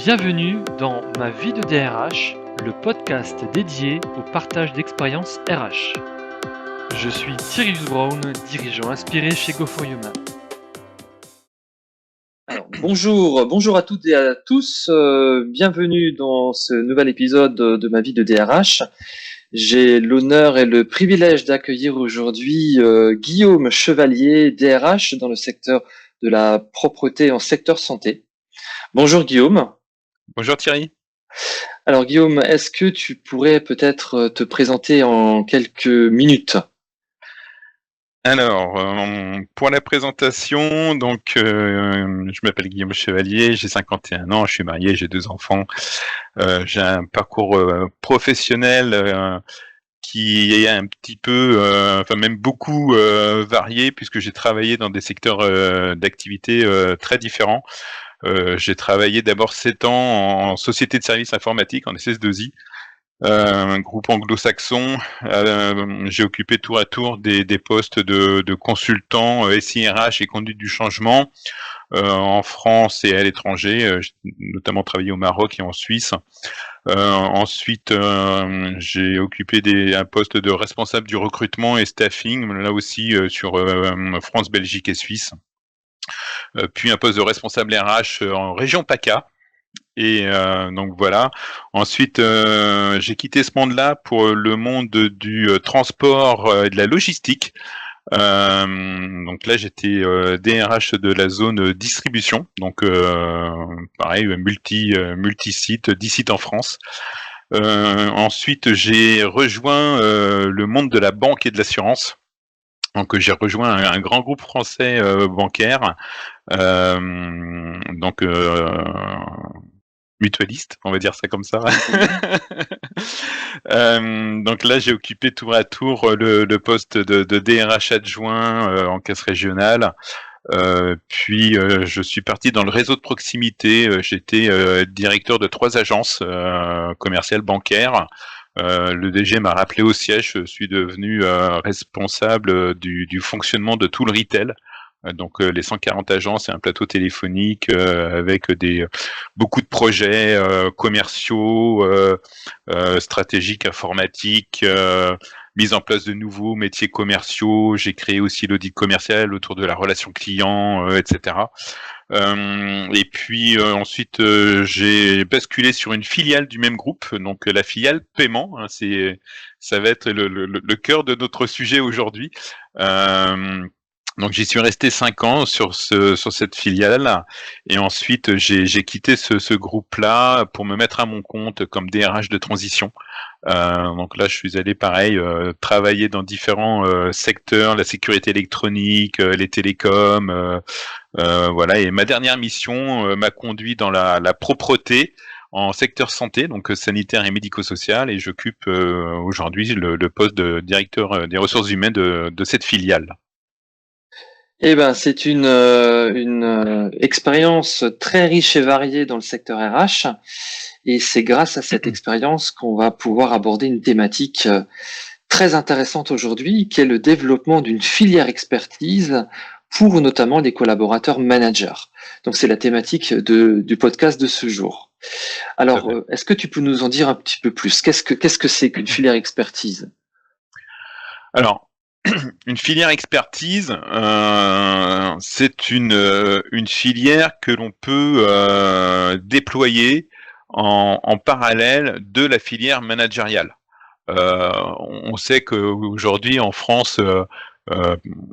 Bienvenue dans Ma vie de DRH, le podcast dédié au partage d'expériences RH. Je suis Thierry Brown, dirigeant inspiré chez Go4Human. Alors, bonjour à toutes et à tous. Bienvenue dans ce nouvel épisode de Ma vie de DRH. J'ai l'honneur et le privilège d'accueillir aujourd'hui Guillaume Chevalier, DRH dans le secteur de la propreté en secteur santé. Bonjour Guillaume. Bonjour Thierry. Alors Guillaume, est-ce que tu pourrais peut-être te présenter en quelques minutes ? Alors, pour la présentation, je m'appelle Guillaume Chevalier, j'ai 51 ans, je suis marié, j'ai 2 enfants. J'ai un parcours professionnel qui est un petit peu, même beaucoup varié, puisque j'ai travaillé dans des secteurs d'activité très différents. J'ai travaillé d'abord 7 ans en société de services informatiques, en SS2I. Un groupe anglo-saxon. J'ai occupé tour à tour des postes de consultant SIRH et conduite du changement en France et à l'étranger. J'ai notamment travaillé au Maroc et en Suisse. Ensuite, j'ai occupé un poste de responsable du recrutement et staffing, là aussi sur France, Belgique et Suisse. Puis un poste de responsable RH en région PACA. Et donc voilà. Ensuite, j'ai quitté ce monde-là pour le monde du transport et de la logistique. Donc là, j'étais DRH de la zone distribution. Donc pareil, multi-sites, 10 sites en France. Ensuite, j'ai rejoint le monde de la banque et de l'assurance. Donc j'ai rejoint un grand groupe français bancaire. Mutualiste, on va dire ça comme ça. Donc là, j'ai occupé tour à tour le poste de DRH adjoint en caisse régionale. Puis je suis parti dans le réseau de proximité. J'étais directeur de 3 agences commerciales bancaires. Le DG m'a rappelé au siège. Je suis devenu responsable du fonctionnement de tout le retail. Donc les 140 agences et un plateau téléphonique avec beaucoup de projets commerciaux, stratégiques, informatiques, mise en place de nouveaux métiers commerciaux. J'ai créé aussi l'audit commercial autour de la relation client, etc. Et puis ensuite j'ai basculé sur une filiale du même groupe, donc la filiale paiement. Ça va être le cœur de notre sujet aujourd'hui. Donc j'y suis resté 5 ans sur cette filiale et ensuite j'ai quitté ce groupe-là pour me mettre à mon compte comme DRH de transition. Donc là je suis allé pareil travailler dans différents secteurs, la sécurité électronique, les télécoms, voilà. Et ma dernière mission m'a conduit dans la propreté en secteur santé, donc sanitaire et médico-social, et j'occupe aujourd'hui le poste de directeur des ressources humaines de cette filiale. Eh ben, c'est une expérience très riche et variée dans le secteur RH, et c'est grâce à cette expérience qu'on va pouvoir aborder une thématique très intéressante aujourd'hui, qui est le développement d'une filière expertise pour notamment les collaborateurs managers. Donc, c'est la thématique du podcast de ce jour. Alors, est-ce que tu peux nous en dire un petit peu plus ? Qu'est-ce que c'est qu'une filière expertise ? Alors, une filière expertise, c'est une filière que l'on peut déployer en parallèle de la filière managériale. On sait qu'aujourd'hui en France,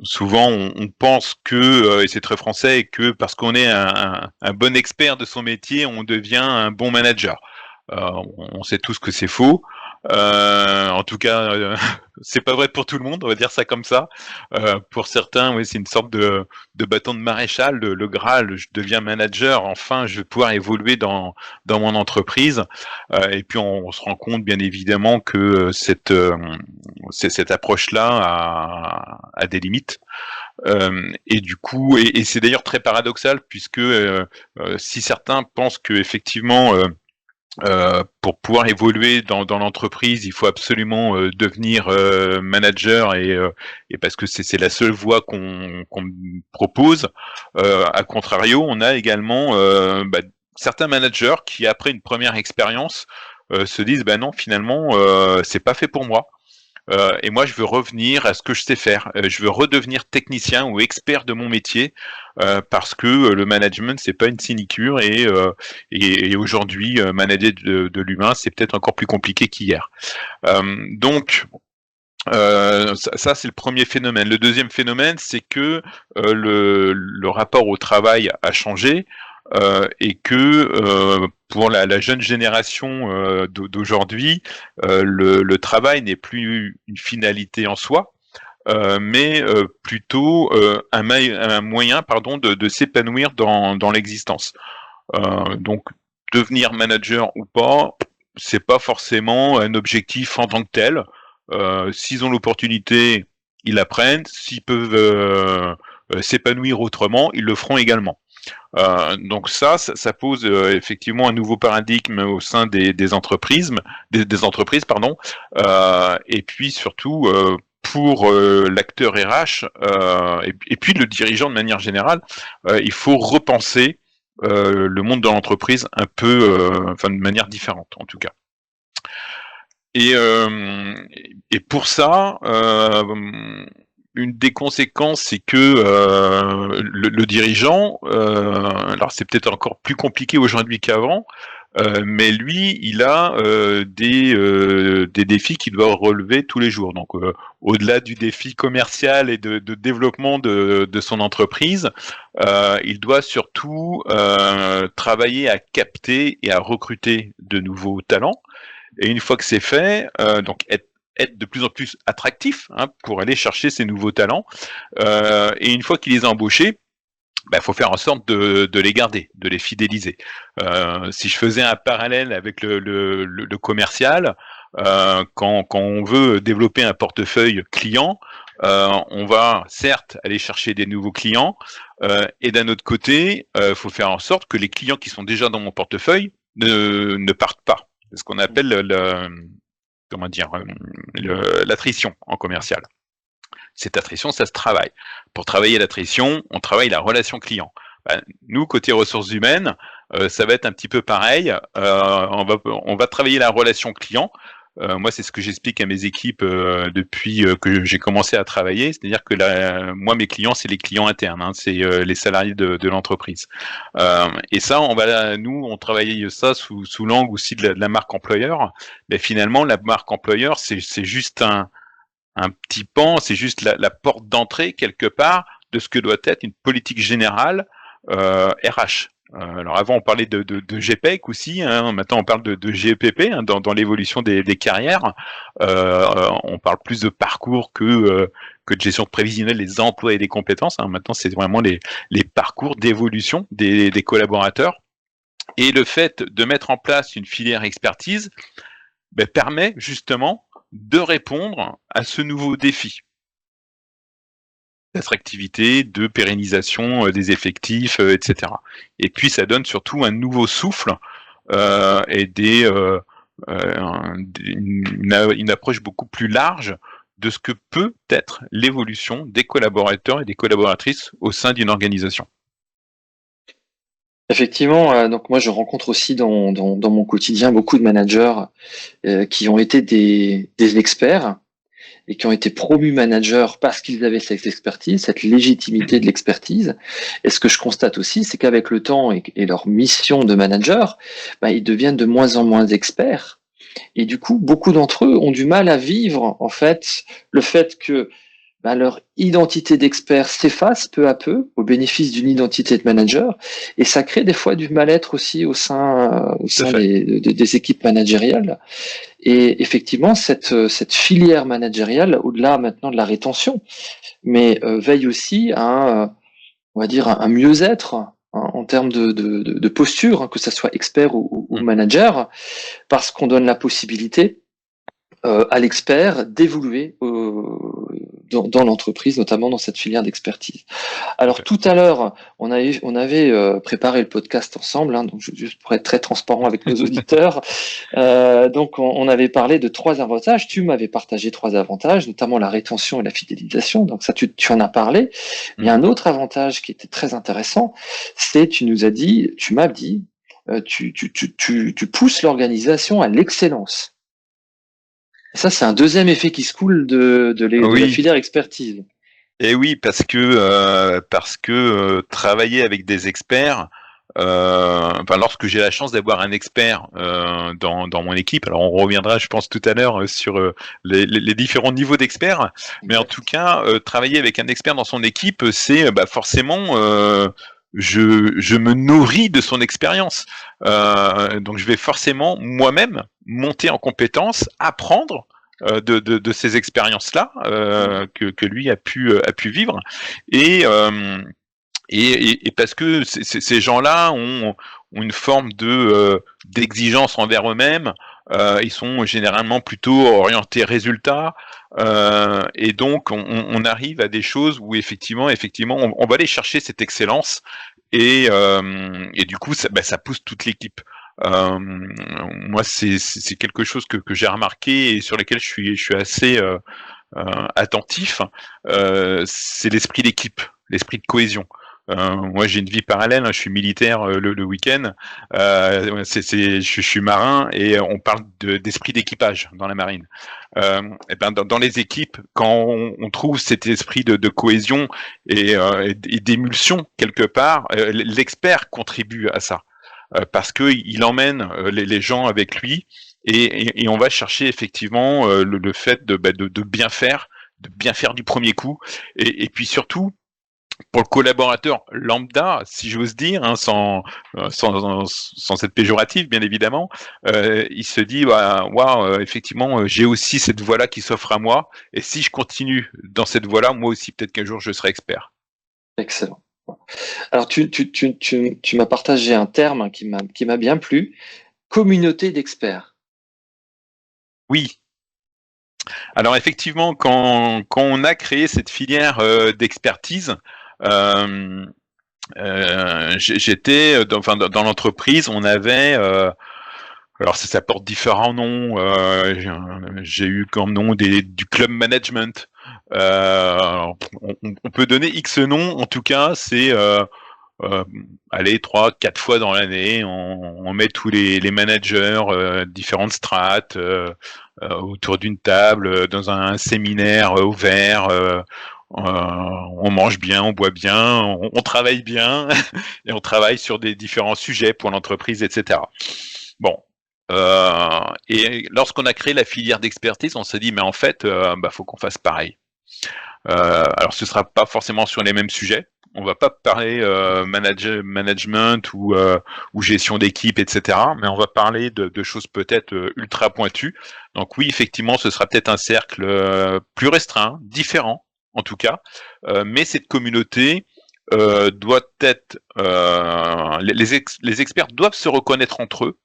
souvent on pense que, et c'est très français, que parce qu'on est un bon expert de son métier, on devient un bon manager. On sait tous que c'est faux. En tout cas, c'est pas vrai pour tout le monde, on va dire ça comme ça. Pour certains, oui, c'est une sorte de bâton de maréchal, le Graal. Je deviens manager, enfin, je vais pouvoir évoluer dans mon entreprise. Et puis on se rend compte, bien évidemment, que cette approche-là a des limites. Et du coup, et c'est d'ailleurs très paradoxal puisque si certains pensent que effectivement pour pouvoir évoluer dans l'entreprise, il faut absolument devenir manager et parce que c'est la seule voie qu'on propose. À contrario, on a également certains managers qui, après une première expérience, se disent non, finalement, c'est pas fait pour moi. Et moi, je veux revenir à ce que je sais faire. Je veux redevenir technicien ou expert de mon métier parce que le management, c'est pas une sinécure et aujourd'hui, manager de l'humain, c'est peut-être encore plus compliqué qu'hier. Donc, ça c'est le premier phénomène. Le deuxième phénomène, c'est que le rapport au travail a changé et que pour la jeune génération d'aujourd'hui, le travail n'est plus une finalité en soi, mais plutôt un moyen, de s'épanouir dans l'existence. Donc, devenir manager ou pas, c'est pas forcément un objectif en tant que tel. S'ils ont l'opportunité, ils la prennent. S'ils peuvent s'épanouir autrement, ils le feront également. Donc ça pose effectivement un nouveau paradigme au sein des entreprises, et puis surtout pour l'acteur RH et puis le dirigeant de manière générale, il faut repenser le monde de l'entreprise un peu, de manière différente en tout cas. Et pour ça, une des conséquences, c'est que le dirigeant, alors c'est peut-être encore plus compliqué aujourd'hui qu'avant, mais lui, il a des défis qu'il doit relever tous les jours. Donc, au-delà du défi commercial et de développement de son entreprise, il doit surtout travailler à capter et à recruter de nouveaux talents. Et une fois que c'est fait, donc être de plus en plus attractif pour aller chercher ces nouveaux talents. Et une fois qu'il les a embauchés, faut faire en sorte de les garder, de les fidéliser. Si je faisais un parallèle avec le commercial, quand on veut développer un portefeuille client, on va certes aller chercher des nouveaux clients, et d'un autre côté, faut faire en sorte que les clients qui sont déjà dans mon portefeuille ne partent pas. C'est ce qu'on appelle l'attrition en commercial. Cette attrition, ça se travaille. Pour travailler l'attrition, on travaille la relation client. Nous, côté ressources humaines, ça va être un petit peu pareil. On va travailler la relation client. Moi, c'est ce que j'explique à mes équipes depuis que j'ai commencé à travailler. C'est-à-dire que moi, mes clients, c'est les clients internes, c'est les salariés de l'entreprise. Et ça, on travaille ça sous l'angle aussi de la marque employeur. Mais finalement, la marque employeur, c'est juste un petit pan, c'est juste la porte d'entrée quelque part de ce que doit être une politique générale RH. Alors avant on parlait de GPEC aussi, maintenant on parle de GEPP dans l'évolution des carrières. On parle plus de parcours que de gestion prévisionnelle des emplois et des compétences. Maintenant c'est vraiment les parcours d'évolution des collaborateurs. Et le fait de mettre en place une filière expertise permet justement de répondre à ce nouveau défi d'attractivité, de pérennisation des effectifs, etc. Et puis ça donne surtout un nouveau souffle et une approche beaucoup plus large de ce que peut être l'évolution des collaborateurs et des collaboratrices au sein d'une organisation. Effectivement, donc moi je rencontre aussi dans mon quotidien beaucoup de managers qui ont été des experts et qui ont été promus managers parce qu'ils avaient cette expertise, cette légitimité de l'expertise. Et ce que je constate aussi, c'est qu'avec le temps et leur mission de manager, ils deviennent de moins en moins experts. Et du coup, beaucoup d'entre eux ont du mal à vivre en fait le fait que leur identité d'expert s'efface peu à peu au bénéfice d'une identité de manager, et ça crée des fois du mal-être aussi au sein des équipes managériales. Et effectivement, cette filière managériale, au-delà maintenant de la rétention, mais veille aussi à on va dire un mieux-être en termes de posture, que ça soit expert ou manager, parce qu'on donne la possibilité à l'expert d'évoluer dans l'entreprise, notamment dans cette filière d'expertise. Alors tout à l'heure, on avait préparé le podcast ensemble, donc juste pour être très transparent avec nos auditeurs. Donc on avait parlé de 3 avantages. Tu m'avais partagé 3 avantages, notamment la rétention et la fidélisation. Donc ça, tu en as parlé. Il y a un autre avantage qui était très intéressant, c'est tu m'as dit, tu pousses l'organisation à l'excellence. Et ça, c'est un deuxième effet qui se coule de la filière expertise. Et oui, parce que travailler avec des experts, lorsque j'ai la chance d'avoir un expert dans mon équipe, alors on reviendra, je pense, tout à l'heure sur les différents niveaux d'experts, mais en tout cas, travailler avec un expert dans son équipe, c'est forcément je me nourris de son expérience. Donc je vais forcément moi-même monter en compétences, apprendre de ces expériences-là que lui a pu vivre et parce que ces gens-là ont une forme d'exigence envers eux-mêmes. Ils sont généralement plutôt orientés résultats, et donc on arrive à des choses où effectivement on va aller chercher cette excellence et du coup ça pousse toute l'équipe. Moi c'est quelque chose que j'ai remarqué et sur lequel je suis assez attentif. C'est l'esprit d'équipe, l'esprit de cohésion. Moi, j'ai une vie parallèle. Hein, je suis militaire le week-end. Je suis marin et on parle d'esprit d'équipage dans la marine. Et dans les équipes, quand on trouve cet esprit de cohésion et d'émulsion quelque part, l'expert contribue à ça parce que il emmène les gens avec lui et on va chercher effectivement le fait de bien faire du premier coup et puis surtout pour le collaborateur lambda, si j'ose dire, hein, sans être péjoratif, bien évidemment, il se dit, effectivement, j'ai aussi cette voie-là qui s'offre à moi, et si je continue dans cette voie-là, moi aussi, peut-être qu'un jour, je serai expert. Excellent. Alors, tu m'as partagé un terme qui m'a bien plu, communauté d'experts. Oui. Alors effectivement, quand on a créé cette filière d'expertise, j'étais dans l'entreprise, on avait alors ça porte différents noms. J'ai eu comme nom du club management. On peut donner X noms. En tout cas, c'est allez 3-4 fois dans l'année, on met tous les managers, différentes strates autour d'une table, dans un séminaire ouvert. On mange bien, on boit bien, on travaille bien et on travaille sur des différents sujets pour l'entreprise, etc. Bon. Et lorsqu'on a créé la filière d'expertise, on s'est dit mais en fait, faut qu'on fasse pareil. Alors ce sera pas forcément sur les mêmes sujets. On va pas parler management ou gestion d'équipe, etc. Mais on va parler de choses peut-être ultra pointues. Donc oui, effectivement, ce sera peut-être un cercle plus restreint, différent en tout cas. Mais cette communauté doit être... les experts doivent se reconnaître entre eux.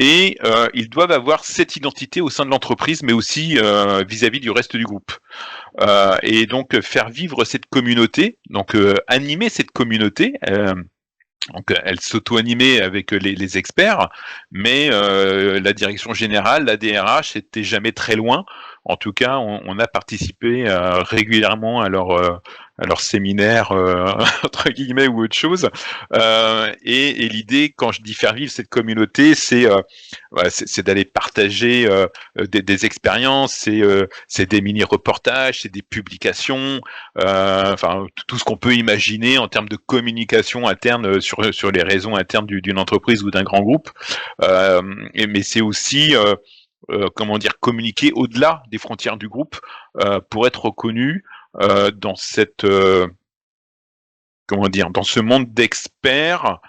Et ils doivent avoir cette identité au sein de l'entreprise, mais aussi vis-à-vis du reste du groupe. Et donc faire vivre cette communauté, donc animer cette communauté. Donc elle s'auto-animait avec les experts, mais la direction générale, la DRH, était jamais très loin. En tout cas, on a participé régulièrement à leur séminaire entre guillemets ou autre chose. Et l'idée, quand je dis faire vivre cette communauté, c'est d'aller partager des expériences, c'est des mini-reportages, c'est des publications, tout ce qu'on peut imaginer en termes de communication interne sur les réseaux internes d'une entreprise ou d'un grand groupe. Mais c'est aussi communiquer au-delà des frontières du groupe pour être reconnu dans cette dans ce monde d'experts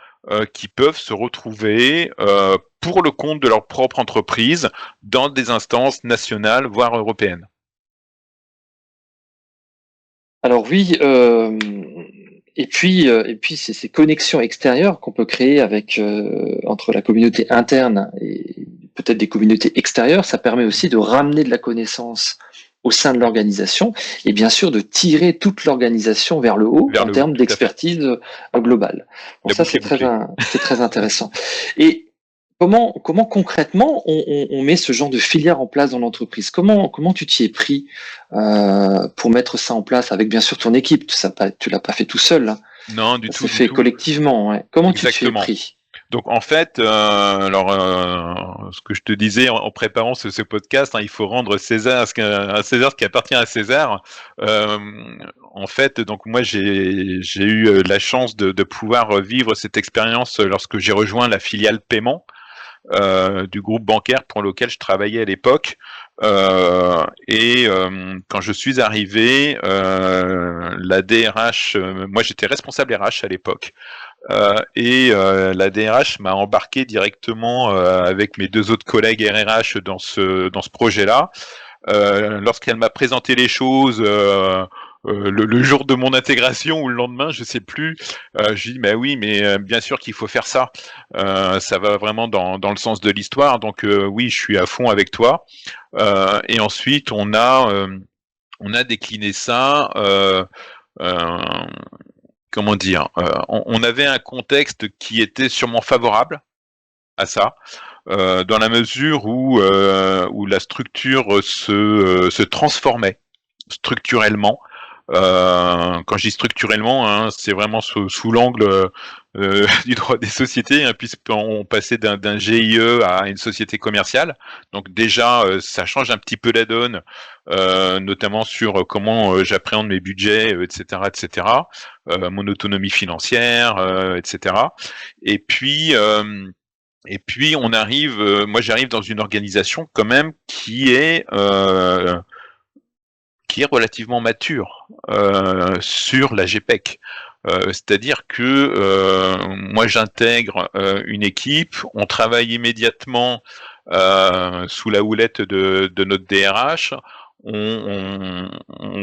qui peuvent se retrouver pour le compte de leur propre entreprise dans des instances nationales voire européennes. Alors oui, et puis c'est ces connexions extérieures qu'on peut créer avec entre la communauté interne et peut-être des communautés extérieures. Ça permet aussi de ramener de la connaissance au sein de l'organisation et bien sûr de tirer toute l'organisation vers le haut en termes d'expertise globale. Donc ça c'est très intéressant. Et comment concrètement on met ce genre de filière en place dans l'entreprise? Comment tu t'y es pris pour mettre ça en place avec bien sûr ton équipe? Tu l'as pas fait tout seul. Hein. Non, du tout. C'est fait collectivement. Ouais. Comment tu t'y es pris? Donc en fait, ce que je te disais en préparant ce podcast, il faut rendre César à César ce qui appartient à César. Euh, En fait, donc moi j'ai eu la chance de pouvoir vivre cette expérience lorsque j'ai rejoint la filiale paiement du groupe bancaire pour lequel je travaillais à l'époque. Quand je suis arrivé, la DRH, moi j'étais responsable RH à l'époque. La DRH m'a embarqué directement avec mes deux autres collègues RRH dans ce projet-là. Lorsqu'elle m'a présenté les choses le jour de mon intégration ou le lendemain, je sais plus, je dis mais oui, mais bien sûr qu'il faut faire ça. Ça va vraiment dans le sens de l'histoire. Donc oui, je suis à fond avec toi. Et ensuite, on a décliné ça. Comment dire, on avait un contexte qui était sûrement favorable à ça, dans la mesure où la structure se transformait structurellement. Quand je dis structurellement, c'est vraiment sous l'angle du droit des sociétés, puisqu'on passait d'un GIE à une société commerciale. Donc déjà, ça change un petit peu la donne, notamment sur comment j'appréhende mes budgets, etc., etc., mon autonomie financière, etc. Et puis on arrive, moi j'arrive dans une organisation quand même qui est relativement mature sur la GPEC. C'est-à-dire que moi j'intègre une équipe, on travaille immédiatement sous la houlette de notre DRH, on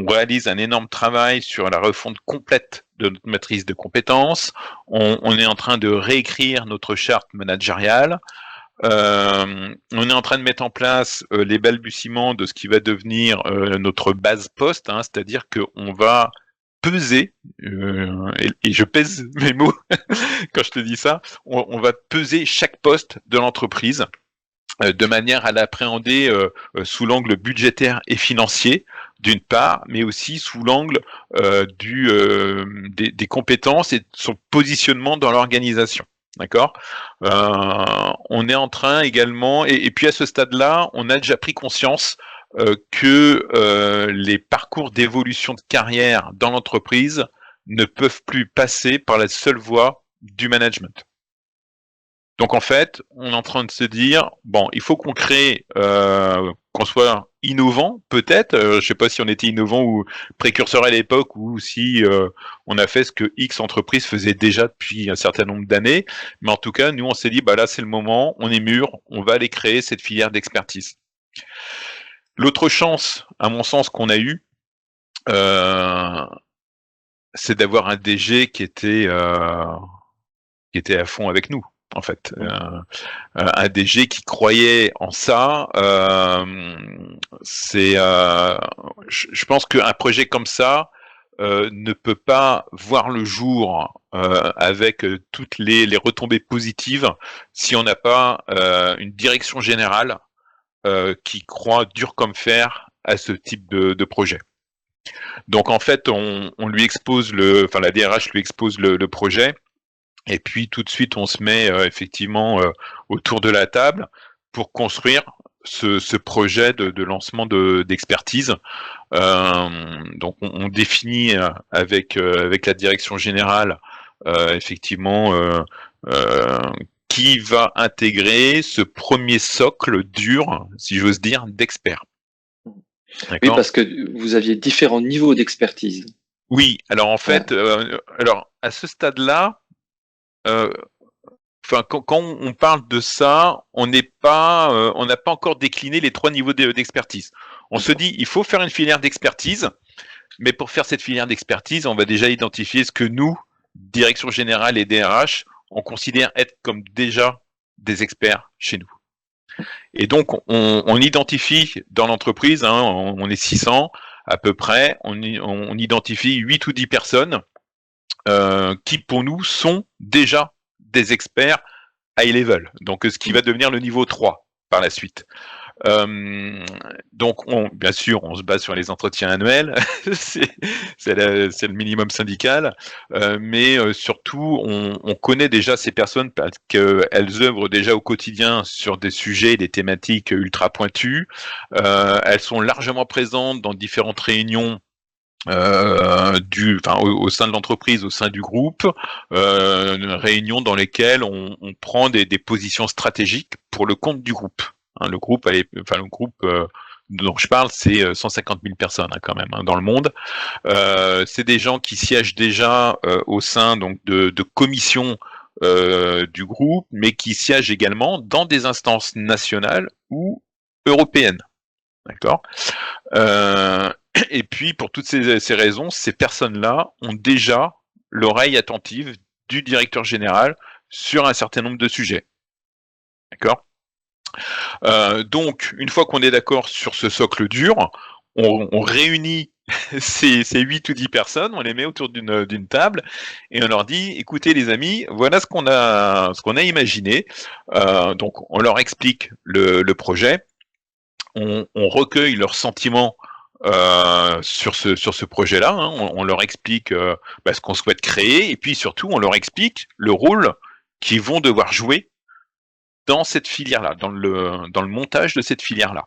réalise un énorme travail sur la refonte complète de notre matrice de compétences, on est en train de réécrire notre charte managériale, on est en train de mettre en place les balbutiements de ce qui va devenir notre base poste, c'est-à-dire qu'on va peser, et je pèse mes mots quand je te dis ça, on va peser chaque poste de l'entreprise de manière à l'appréhender sous l'angle budgétaire et financier, d'une part, mais aussi sous l'angle des compétences et de son positionnement dans l'organisation. D'accord. On est en train également, et puis à ce stade-là, on a déjà pris conscience que les parcours d'évolution de carrière dans l'entreprise ne peuvent plus passer par la seule voie du management. Donc en fait, on est en train de se dire, bon, il faut qu'on crée, qu'on soit innovant, peut-être. Je sais pas si on était innovant ou précurseur à l'époque, ou si on a fait ce que X entreprise faisait déjà depuis un certain nombre d'années. Mais en tout cas, nous, on s'est dit, bah là, c'est le moment, on est mûr, on va aller créer cette filière d'expertise. L'autre chance, à mon sens, qu'on a eue, c'est d'avoir un DG qui était à fond avec nous. En fait, un DG qui croyait en ça, je pense qu'un projet comme ça ne peut pas voir le jour avec toutes les retombées positives si on n'a pas une direction générale qui croit dur comme fer à ce type de projet. Donc en fait, on lui expose la DRH lui expose le projet. Et puis tout de suite, on se met effectivement autour de la table pour construire ce projet de lancement d'expertise. Donc on définit avec la direction générale effectivement qui va intégrer ce premier socle dur, si j'ose dire, d'experts. Oui, parce que vous aviez différents niveaux d'expertise. Oui, alors en fait, à ce stade-là, quand on parle de ça, on n'a pas encore décliné les 3 niveaux d'expertise. On se dit, il faut faire une filière d'expertise, mais pour faire cette filière d'expertise, on va déjà identifier ce que nous, direction générale et DRH, on considère être comme déjà des experts chez nous. Et donc, on identifie dans l'entreprise, on est 600 à peu près, on identifie 8 ou 10 personnes qui pour nous sont déjà des experts high level, donc ce qui va devenir le niveau 3 par la suite. Donc, bien sûr, on se base sur les entretiens annuels, c'est le minimum syndical, mais surtout, on connaît déjà ces personnes parce qu'elles œuvrent déjà au quotidien sur des sujets, des thématiques ultra pointues. Elles sont largement présentes dans différentes réunions au sein de l'entreprise, au sein du groupe, réunions dans lesquelles on prend des positions stratégiques pour le compte du groupe. Le groupe dont je parle, c'est 150 000 personnes quand même dans le monde. C'est des gens qui siègent déjà au sein donc de commissions du groupe, mais qui siègent également dans des instances nationales ou européennes. D'accord. Et puis, pour toutes ces raisons, ces personnes-là ont déjà l'oreille attentive du directeur général sur un certain nombre de sujets. D'accord. Donc, une fois qu'on est d'accord sur ce socle dur, on réunit ces 8 ou 10 personnes, on les met autour d'une table et on leur dit, écoutez les amis, voilà ce qu'on a imaginé. Donc, on leur explique le projet. On recueille leurs sentiments sur ce projet-là. On leur explique ce qu'on souhaite créer et puis surtout on leur explique le rôle qu'ils vont devoir jouer dans cette filière-là, dans le montage de cette filière-là.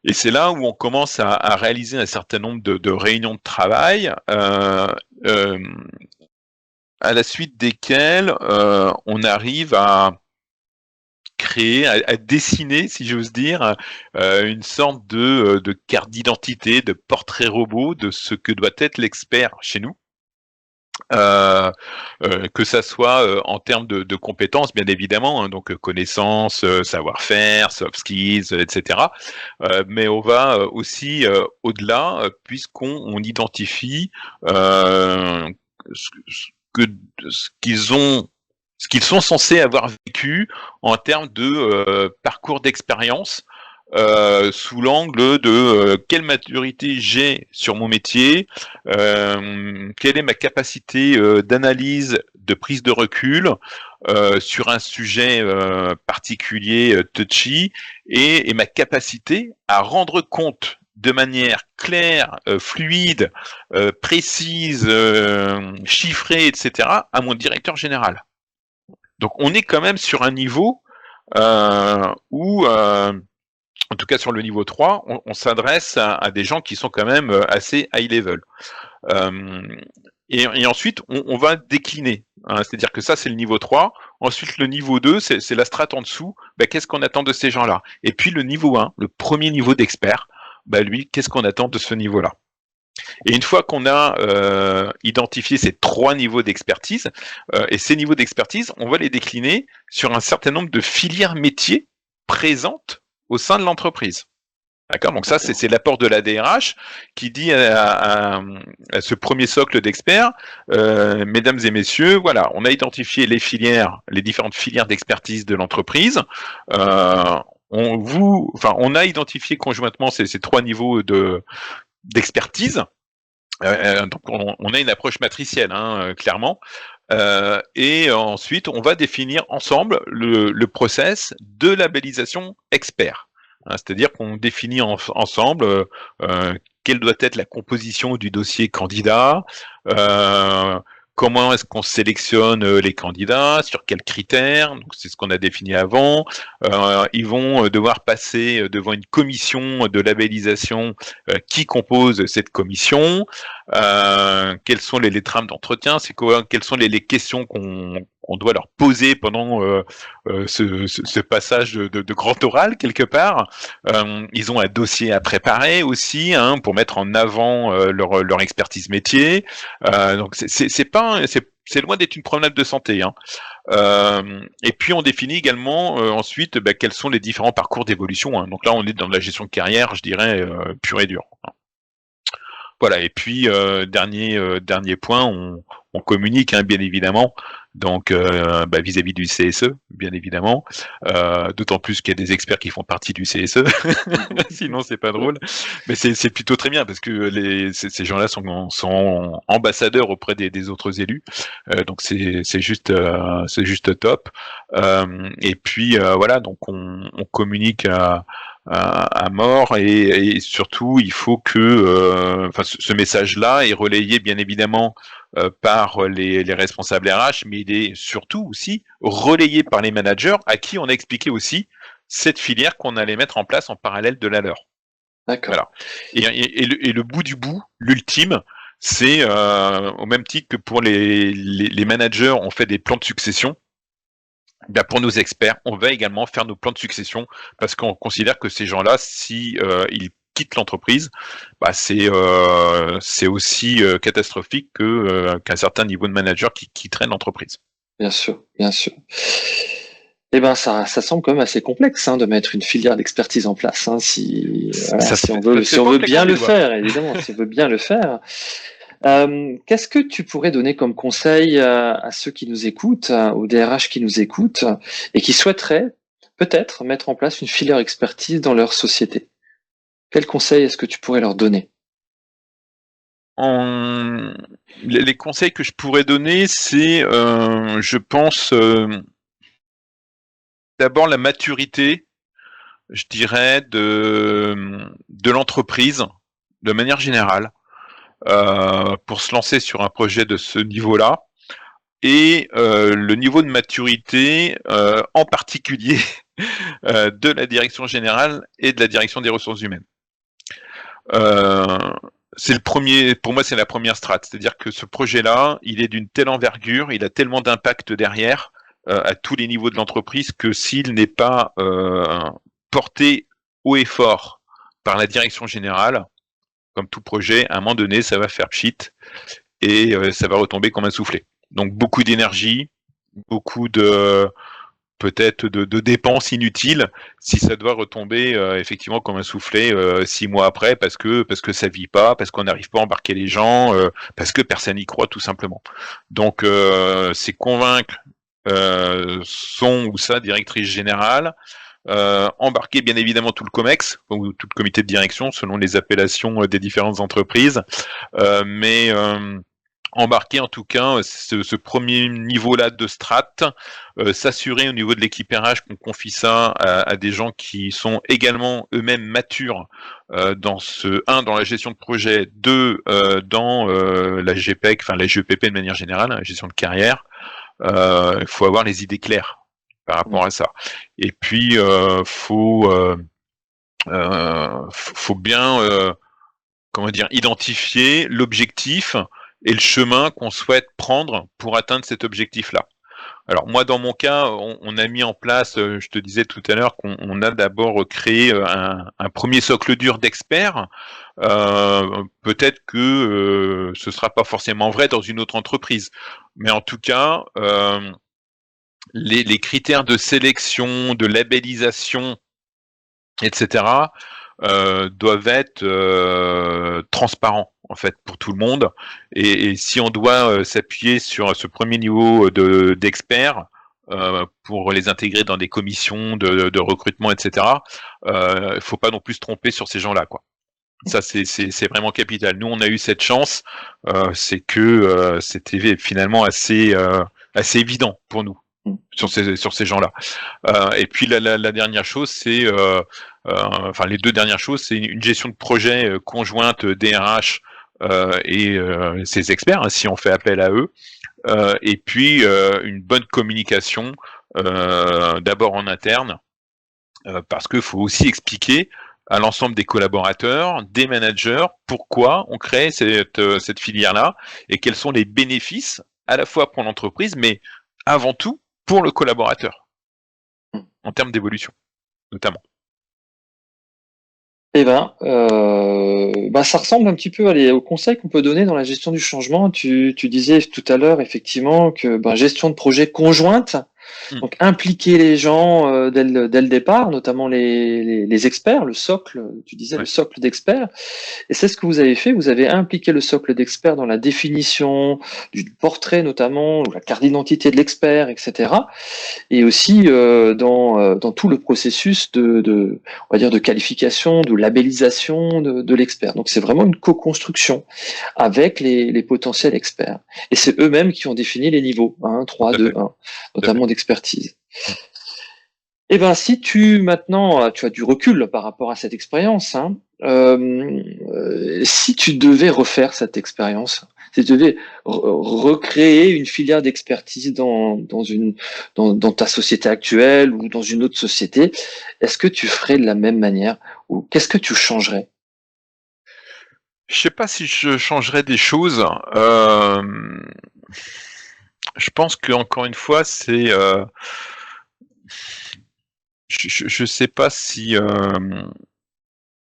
Et c'est là où on commence à réaliser un certain nombre de réunions de travail à la suite desquelles on arrive à créer, à dessiner, si j'ose dire, une sorte de carte d'identité, de portrait robot de ce que doit être l'expert chez nous. Que ça soit en termes de compétences, bien évidemment, donc connaissances, savoir-faire, soft skills, etc. Mais on va aussi au-delà, puisqu'on identifie ce qu'ils sont censés avoir vécu en termes de parcours d'expérience, sous l'angle de quelle maturité j'ai sur mon métier, quelle est ma capacité d'analyse, de prise de recul sur un sujet particulier, touchy, et ma capacité à rendre compte de manière claire, fluide, précise, chiffrée, etc., à mon directeur général. Donc on est quand même sur un niveau où en tout cas sur le niveau 3, on s'adresse à des gens qui sont quand même assez high level. Et ensuite, on va décliner. C'est-à-dire que ça, c'est le niveau 3. Ensuite, le niveau 2, c'est la strate en dessous. Qu'est-ce qu'on attend de ces gens-là? Et puis le niveau 1, le premier niveau d'expert, lui, qu'est-ce qu'on attend de ce niveau-là? Et une fois qu'on a identifié ces 3 niveaux d'expertise, et ces niveaux d'expertise, on va les décliner sur un certain nombre de filières métiers présentes au sein de l'entreprise. D'accord. Donc ça, c'est l'apport de la DRH qui dit à ce premier socle d'experts, mesdames et messieurs, voilà, on a identifié les différentes filières d'expertise de l'entreprise. On a identifié conjointement ces 3 niveaux d'expertise. Donc on a une approche matricielle, clairement. Et ensuite, on va définir ensemble le process de labellisation expert. C'est-à-dire qu'on définit ensemble quelle doit être la composition du dossier candidat, comment est-ce qu'on sélectionne les candidats, sur quels critères, donc c'est ce qu'on a défini avant. Ils vont devoir passer devant une commission de labellisation qui compose cette commission. Quelles sont les trames d'entretien, quelles sont les questions qu'on doit leur poser pendant ce passage de grand oral quelque part. Ils ont un dossier à préparer aussi pour mettre en avant leur expertise métier. Donc c'est loin d'être une promenade de santé. Et puis on définit également ensuite quels sont les différents parcours d'évolution. Donc là on est dans la gestion de carrière, je dirais pure et dure. Voilà. Et puis dernier point, on communique bien évidemment donc vis-à-vis du CSE, bien évidemment. D'autant plus qu'il y a des experts qui font partie du CSE, sinon c'est pas drôle. Mais c'est plutôt très bien parce que ces gens-là sont ambassadeurs auprès des autres élus, donc c'est juste top. Et puis voilà, donc on communique à mort et surtout il faut que ce message-là est relayé bien évidemment par les responsables RH, mais il est surtout aussi relayé par les managers à qui on a expliqué aussi cette filière qu'on allait mettre en place en parallèle de la leur. D'accord. Voilà. Et le bout du bout, l'ultime, c'est au même titre que pour les managers, on fait des plans de succession. Pour nos experts, on va également faire nos plans de succession parce qu'on considère que ces gens-là, si ils quittent l'entreprise, c'est aussi catastrophique qu'un certain niveau de manager qui quitterait l'entreprise. Bien sûr, bien sûr. Eh ben, ça semble quand même assez complexe de mettre une filière d'expertise en place. Si on veut bien le faire, évidemment, si on veut bien le faire. Qu'est-ce que tu pourrais donner comme conseil à ceux qui nous écoutent, aux DRH qui nous écoutent et qui souhaiteraient peut-être mettre en place une filière expertise dans leur société? Quel conseil est-ce que tu pourrais leur donner? Les conseils que je pourrais donner, c'est, je pense, d'abord la maturité, je dirais, de l'entreprise, de manière générale, pour se lancer sur un projet de ce niveau-là, et le niveau de maturité, en particulier, de la direction générale et de la direction des ressources humaines. Pour moi, c'est la première strate. C'est-à-dire que ce projet-là, il est d'une telle envergure, il a tellement d'impact derrière, à tous les niveaux de l'entreprise, que s'il n'est pas porté haut et fort par la direction générale, comme tout projet, à un moment donné, ça va faire pchit et ça va retomber comme un soufflet. Donc beaucoup d'énergie, beaucoup peut-être de dépenses inutiles si ça doit retomber effectivement comme un soufflet 6 mois après parce que ça vit pas, parce qu'on n'arrive pas à embarquer les gens, parce que personne n'y croit tout simplement. Donc c'est convaincre son ou sa directrice générale, embarquer bien évidemment tout le COMEX ou tout le comité de direction selon les appellations des différentes entreprises, mais embarquer en tout cas ce premier niveau-là de strate, s'assurer au niveau de l'équipe RH qu'on confie ça à des gens qui sont également eux-mêmes matures dans dans la gestion de projet, 2 dans la GPEC, enfin la GEPP de manière générale, la gestion de carrière. Il faut avoir les idées claires par rapport à ça. Et puis faut bien identifier l'objectif et le chemin qu'on souhaite prendre pour atteindre cet objectif-là. Alors moi, dans mon cas, on a mis en place, je te disais tout à l'heure qu'on a d'abord créé un premier socle dur d'experts. Peut-être que ce sera pas forcément vrai dans une autre entreprise, mais en tout cas, les critères de sélection, de labellisation, etc., doivent être transparents en fait pour tout le monde. Et si on doit s'appuyer sur ce premier niveau d'experts pour les intégrer dans des commissions de recrutement, etc., faut pas non plus se tromper sur ces gens-là, quoi. Ça, c'est vraiment capital. Nous, on a eu cette chance, c'est que c'était finalement assez évident pour nous sur ces gens-là. Et puis la dernière chose, c'est les 2 dernières choses, c'est une gestion de projet conjointe DRH et ses experts, si on fait appel à eux. Et puis une bonne communication, d'abord en interne, parce qu'il faut aussi expliquer à l'ensemble des collaborateurs, des managers, pourquoi on crée cette filière-là et quels sont les bénéfices à la fois pour l'entreprise, mais avant tout pour le collaborateur, en termes d'évolution, notamment. Ça ressemble un petit peu aux conseils qu'on peut donner dans la gestion du changement. Tu disais tout à l'heure effectivement que gestion de projet conjointe Mm. Donc impliquer les gens dès le départ, notamment les experts, le socle, tu disais le socle d'experts. Et c'est ce que vous avez fait. Vous avez impliqué le socle d'experts dans la définition du portrait, notamment, ou la carte d'identité de l'expert, etc. Et aussi dans tout le processus on va dire de qualification, de labellisation de l'expert. Donc c'est vraiment une co-construction avec les potentiels experts. Et c'est eux-mêmes qui ont défini les niveaux 1, 3, 2, 1, notamment d'expertise. Eh ben, si maintenant tu as du recul par rapport à cette expérience, si tu devais refaire cette expérience, si tu devais recréer une filière d'expertise dans ta société actuelle ou dans une autre société, est-ce que tu ferais de la même manière ou qu'est-ce que tu changerais? Je sais pas si je changerais des choses. Je pense que encore une fois, c'est. Je sais pas si.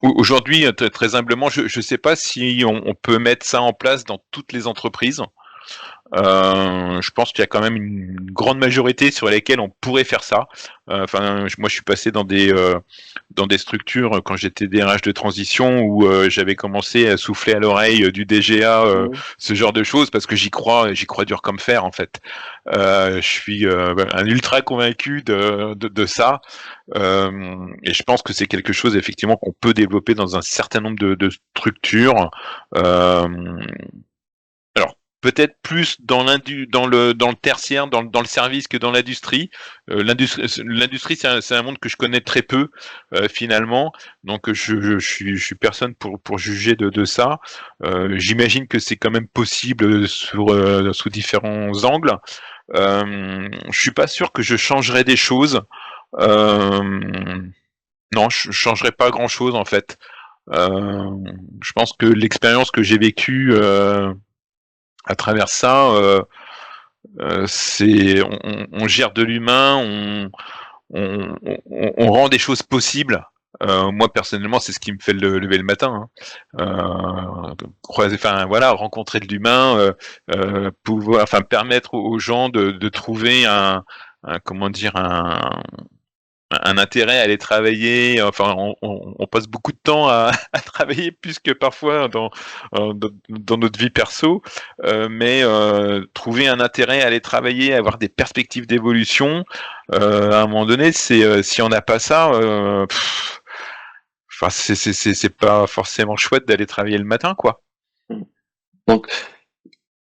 Aujourd'hui, très humblement, je sais pas si on peut mettre ça en place dans toutes les entreprises. Je pense qu'il y a quand même une grande majorité sur lesquelles on pourrait faire ça. Enfin, moi, je suis passé dans des structures quand j'étais DRH de transition où j'avais commencé à souffler à l'oreille du DGA ce genre de choses parce que j'y crois dur comme fer en fait. Je suis un ultra convaincu de ça. Et je pense que c'est quelque chose effectivement qu'on peut développer dans un certain nombre de structures. Alors peut-être plus dans le tertiaire, dans le service que dans l'industrie. L'industrie c'est un monde que je connais très peu finalement, donc je suis personne pour juger de ça. J'imagine que c'est quand même possible sous différents angles. Je suis pas sûr que je changerais des choses. Non, je changerais pas grand-chose en fait. Je pense que l'expérience que j'ai vécue à travers ça, c'est on gère de l'humain, on rend des choses possibles. Moi personnellement, c'est ce qui me fait lever le matin. Rencontrer de l'humain, pouvoir, permettre aux gens de trouver comment dire un intérêt à aller travailler. Enfin, on passe beaucoup de temps à travailler plus que parfois dans notre vie perso, mais trouver un intérêt à aller travailler, avoir des perspectives d'évolution. À un moment donné, c'est si on n'a pas ça, c'est pas forcément chouette d'aller travailler le matin, quoi. Donc,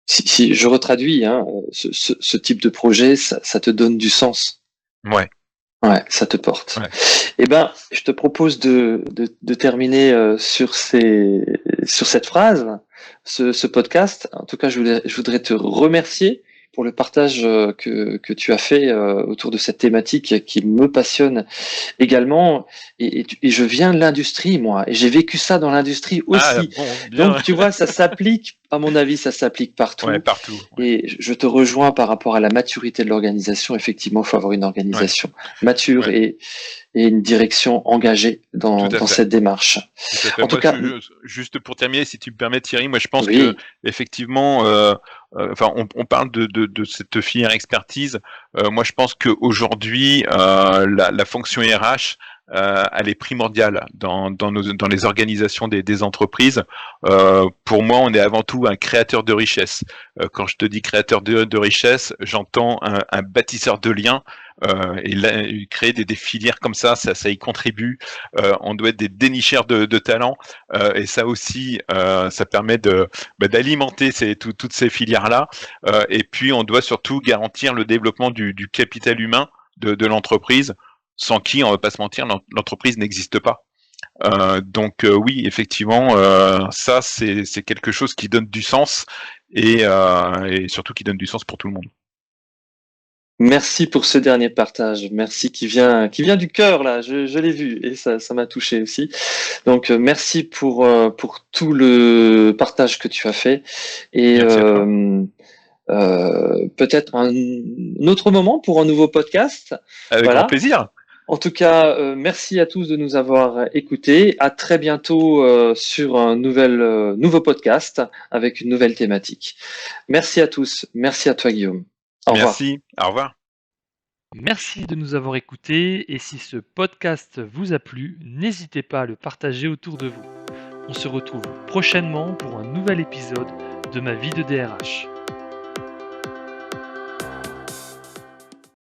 si je retraduis, ce type de projet, ça te donne du sens. Ouais. Ouais, ça te porte. Ouais. Eh ben, je te propose de terminer sur cette phrase, ce podcast. En tout cas, je voudrais te remercier pour le partage que tu as fait autour de cette thématique qui me passionne également. Et je viens de l'industrie, moi, et j'ai vécu ça dans l'industrie aussi. Ah, bon, bien. Donc, tu vois, ça s'applique, à mon avis, ça s'applique partout. Ouais, partout. Ouais. Et je te rejoins par rapport à la maturité de l'organisation. Effectivement, il faut avoir une organisation mature et une direction engagée dans cette démarche. En tout cas, juste pour terminer, si tu me permets, Thierry, moi je pense que effectivement, on parle de cette filière expertise. Moi, je pense qu'aujourd'hui, la fonction RH, elle est primordiale dans les organisations des entreprises. Pour moi, on est avant tout un créateur de richesse. Quand je te dis créateur de richesse, j'entends un bâtisseur de liens. Et là, créer des filières comme ça y contribue. On doit être des dénicheurs de talents, et ça aussi, ça permet d'alimenter toutes ces filières là. Et puis, on doit surtout garantir le développement du capital humain de l'entreprise, sans qui, on va pas se mentir, l'entreprise n'existe pas. Donc oui, effectivement, ça c'est quelque chose qui donne du sens et surtout qui donne du sens pour tout le monde. Merci pour ce dernier partage. Merci qui vient du cœur là. Je l'ai vu et ça m'a touché aussi. Donc merci pour tout le partage que tu as fait et peut-être un autre moment pour un nouveau podcast. Avec grand plaisir. En tout cas, merci à tous de nous avoir écoutés. À très bientôt sur un nouveau podcast avec une nouvelle thématique. Merci à tous. Merci à toi, Guillaume. Au revoir. Merci. Au revoir. Merci de nous avoir écoutés et si ce podcast vous a plu, n'hésitez pas à le partager autour de vous. On se retrouve prochainement pour un nouvel épisode de ma vie de DRH.